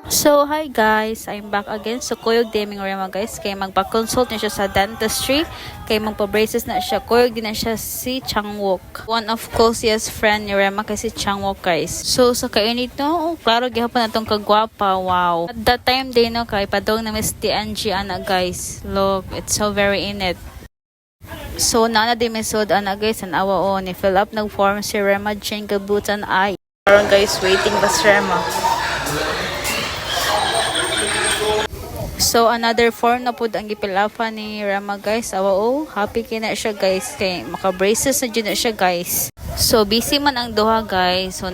So, hi guys! I'm back again sa Kuyog Deming Rema guys. Kaya magpa-consult na siya sa dentistry. Kaya magpa-braces na siya. Kuyog din na siya si Changwook. One of closest friend ni Rema kasi Changwook guys. So, sa kainit no, klaro gihapon na itong kagwapa. Wow! At that time din no, kay padong na Miss TNG ana guys. Look, it's so very init. So, nana di mesod ana guys. Ang awa o, ni-fill up ng form si Rema Jane Kabutan ay. Karon guys, waiting pa si Rema. So, another form na pud ang gipilafa ni Rema guys. Awa oh, happy kina siya guys. Kay maka-braces na dyan na siya guys. So, busy man ang duha guys. So,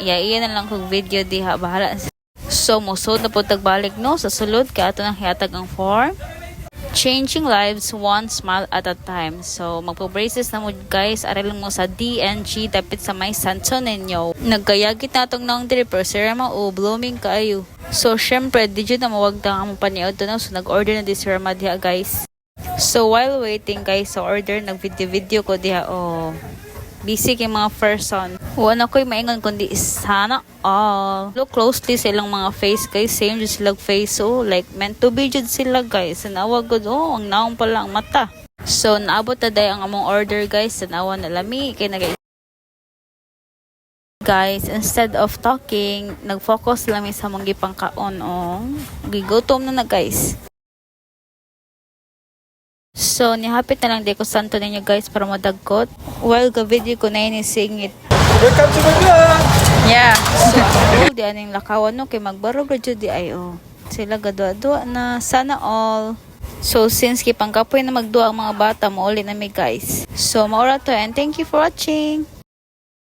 iya na lang kong video diha. Bahala. So, musod na pud tagbalik no. Sa sulod, kaya ito nang hiatag ang form. Changing lives one smile at a time. So, magpo-braces na mo guys. Aral mo sa DNG. Dapit sa may santo ninyo. Nagkayagit na itong nang diri. Pero si Rema oh, blooming kaayo. So, syempre, di dyan na mawagdang ang paniod na. So, nag-order na di si Rema diha guys. So, while waiting guys, so order, nag-video ko diha. Oh, busy kay mga person. Wala ko'y maingon kundi sana all. Look closely sa ilang mga face guys. Same dyan silang face. Oh, like meant to be dyan sila guys. Nawag good. Oh, ang naong pala ang mata. So, naabot na day ang among order guys. Nawa na lami. Kaya na guys, instead of talking, nag-focus lang sa mga gipangkaon. Oh, gigotom na guys. So, nihapit na lang di ko santo ninyo guys para madagkot. While ga-video ko na yun singit. Welcome to my vlog! Yeah. So, ako di aning lakawan no. Kay magbarog na di ay oh. Sila gadwa-dwa na sana all. So, since kipangkapoy na magduwa ang mga bata, mauli na mi guys. So, maura to and thank you for watching.